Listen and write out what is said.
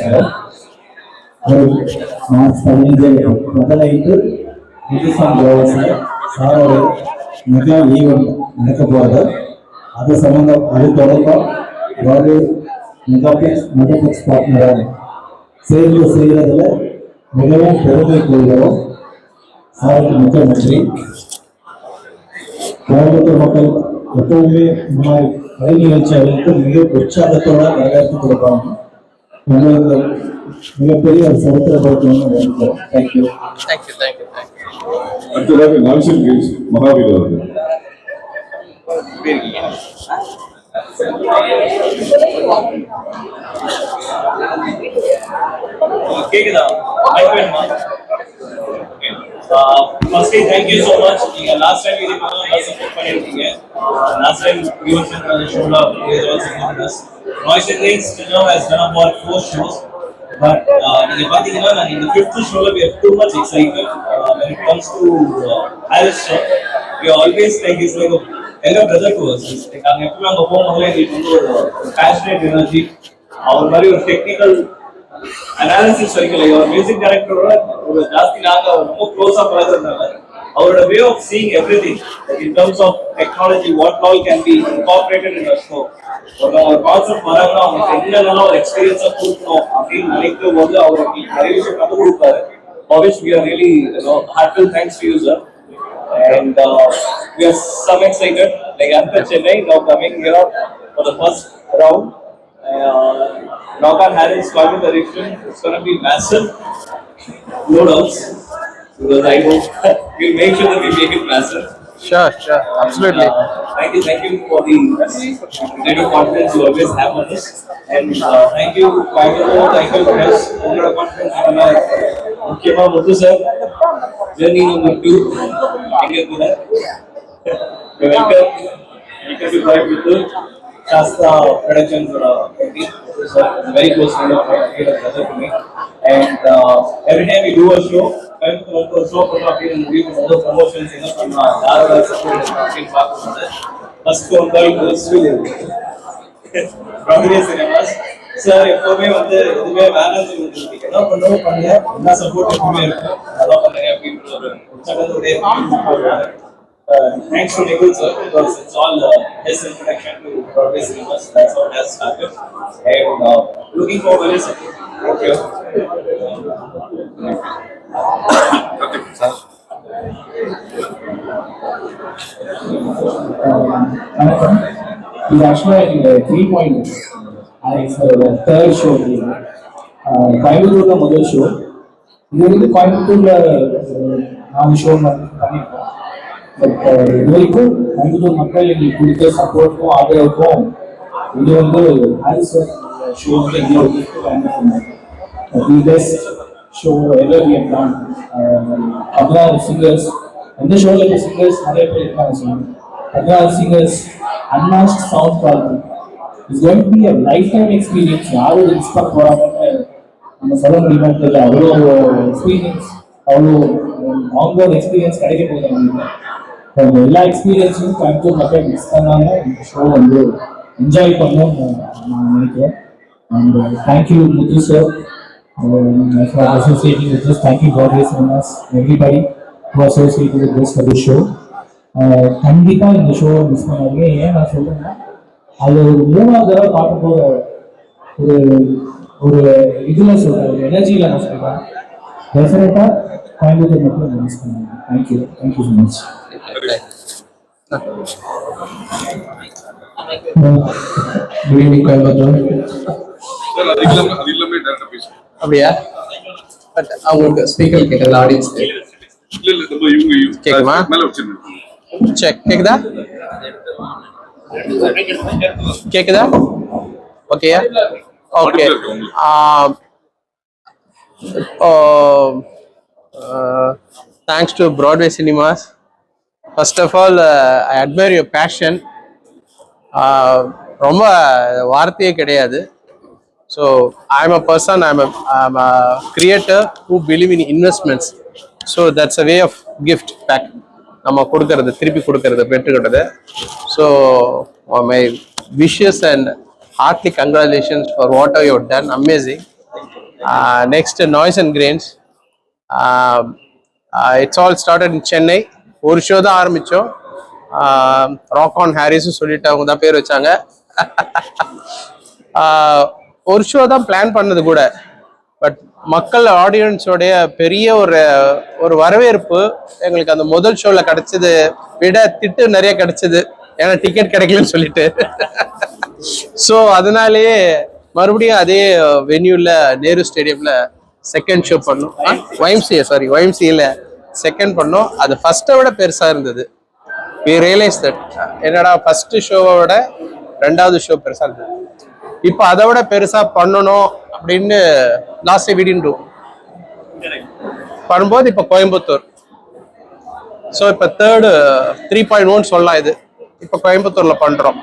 Sir. March 15 முதலைக்கு sir சாரோட mega event நடக்க போகிறது. அது சம்பந்தம் அது தொடர்பாக அதாவது மெகாபிக்ஸ் பார்ட்னராக சேர்ந்து செய்கிறதுல மிகவும் பெருமை கொள்கிறோம். சாருக்கு மிக்க நன்றி. கோயம்புத்தூர் மக்கள் எப்பவுமே இந்த மாதிரி கலை நிகழ்ச்சிகளுக்கு மிக உற்சாகத்தோட வரவேற்பு கொடுப்பாங்க. உங்களுக்கு மிகப்பெரிய ஒரு சரித்திர படுத்தணும்னு வேண்டிக்கிறோம். தேங்க்யூ. அடுத்ததாக நான்சன் கேஸ் மகாவீர் அவர்கள். கேக்குதா? Firstly, thank you so much. Last time we did support பண்ணிருக்கீங்க. Last time you were on the show up. You were also with us. Noise and Lanes till now has done about 4 shows. But நீங்க பாத்தீங்கன்னா நாங்க இந்த 5th showல we are too much excited when it comes to Harris sir. We are always like he's like a elder brother to us. Like நாங்க எப்பவுமே அங்க போகும்போது எங்களுக்கு வந்து ஒரு passionate energy, அவர் மாதிரி ஒரு டெக்னிக்கல் அனாலிசிஸ் வரைக்கும் ஒரு மியூசிக் டைரக்டரோட ஒரு ஜாஸ்தி நாங்க ரொம்ப க்ளோஸா பழகுறதுனால அவரோட way of seeing everything in terms of technology what all can be incorporated in show. ஒரு கான்செப்ட் வராங்க அவங்க என்னென்னலாம் ஒரு எக்ஸ்பீரியன்ஸா கொடுக்கணும் அப்படின்னு நினைக்கும் போது அவருக்கு நிறைய விஷயம் கற்றுக் கொடுப்பாரு. For which we are really heartfelt thanks to you, sir. And we are so excited. Like after Chennai now coming here for the first round. Rock on Harris Coimbatore direction, it's going to be massive, no doubts, because I hope we'll make sure that we make it massive. Sure, absolutely. Thank you for the kind of confidence you always have on us, and thank you Coimbatore, thank you press for your confidence in us. Okay, Muthu sir, journey number 2, thank you for that. Welcome to Coimbatore. Shasta Productions is a very close friend of mine, a brother to me. And every time we do a show, other promotions, first phone call goes to Progress Cinemas. Sir, எப்பவுமே வந்து இதுவே வேணாம்னு சொல்லிட்டு என்ன பண்ணணும் பண்ணல என்ன support எப்பவுமே இருக்கும் அதான் பண்ணுங்க அப்படின்னு ஒரு உற்சாகத்தோட போடுறாங்க. Thanks to Nikhil sir because it's all his introduction to Broadway cinemas. That's how it has started. And looking forward to support. Thank you. It's actually 3.0. It's the third show. Coimbatore the முதல் show. இது வந்து கோயம்புத்தூர்ல 4 show பண்ணிருக்கோம். But இது வரைக்கும் கோயம்புத்தூர் மக்கள் எங்களுக்கு கொடுத்த சப்போர்ட்டுக்கும் ஆதரவுக்கும் இது வந்து ஹாரிஸ் ஷோ வந்து எங்களுக்கு best show ever we have done. அதனால சிங்கர்ஸ் எந்த ஷோவில் இருக்க சிங்கர்ஸ் நிறைய பேர் இருக்காங்க சொல்லுவாங்க. அதனால singers unmatched sound quality it's going to be a lifetime experience. யாரும் மிஸ் பண்ண போறாங்கன்னு நம்ம சொல்ல முடியுமான்னு தெரியல. அவ்வளோ எக்ஸ்பீரியன்ஸ் அவ்வளோ அவங்க எக்ஸ்பீரியன்ஸ் கிடைக்க போகுது அவங்களுக்கு. அந்த எல்லா எக்ஸ்பீரியன்ஸையும் கோயம்புத்தூர் மக்கள் மிஸ் பண்ணாமல் இந்த ஷோ வந்து என்ஜாய் பண்ணணும்னு நான் நினைக்கிறேன். And thank you Muthu sir for associating with this. Thank you Broadway Cinemas, everybody who associated with this for this show. கண்டிப்பாக இந்த ஷோவை மிஸ் பண்ணாதீங்க. ஏன் நான் சொல்றேன்னா அது ஒரு 3ஆவது தடவை பார்க்கும்போது ஒரு ஒரு இதில் சொல்கிறேன், ஒரு எனர்ஜியில் நான் சொல்கிறேன். டெஃபினட்டாக கோயம்புத்தூர் மக்கள் மிஸ் பண்ணுவாங்க. Thank you so much. Good evening, Coimbatore. அப்படியா? பட் அவங்களுக்கு ஸ்பீக்கர் கேட்கல, ஆடியன்ஸ் கேட்குமா? செக் கேக்குதா? கேக்குதா? ஓகேயா? Okay. Thanks to Broadway Cinemas. First of all, I admire your passion. ரொம்ப வார்த்தையே கிடையாது. So I'm a person, I'm a creator who believe in investments. So that's a way of gift back. நம்ம கொடுக்கறது, திருப்பி கொடுக்கறது, பெற்றுக்கிட்டது. So my wishes and heartily congratulations for what you have done. Amazing. Next, Noise and Grains. It's all started in Chennai. ஒரு show தான் ஆரம்பித்தோம். Rock on ஹாரிஸும் சொல்லிட்டு அவங்க தான் பேர் வச்சாங்க. ஒரு ஷோ தான் பிளான் பண்ணது கூட. பட் மக்கள் ஆடியன்ஸோடைய பெரிய ஒரு வரவேற்பு எங்களுக்கு அந்த முதல் ஷோவில் கிடைச்சது விட திட்டு நிறைய கிடைச்சது. ஏன்னா டிக்கெட் கிடைக்கலன்னு சொல்லிட்டு. ஸோ அதனாலேயே மறுபடியும் அதே வென்யூல நேரு ஸ்டேடியம்ல செகண்ட் ஷோ பண்ணோம். YMCA செகண்ட் பண்ணோம். அது ஃபர்ஸ்ட்டை விட பெருசா இருந்தது. we realized that என்னடா ஃபர்ஸ்ட் ஷோவை விட ரெண்டாவது ஷோ பெருசா இருந்தது. இப்போ அதை விட பெருசா பண்ணணும் அப்படின்னு லாஸ்ட் வீடியோ பண்ணும்போது இப்போ கோயம்புத்தூர். ஸோ இப்போ தேர்டு 3.1 சொல்லலாம். இது இப்போ கோயம்புத்தூர்ல பண்றோம்.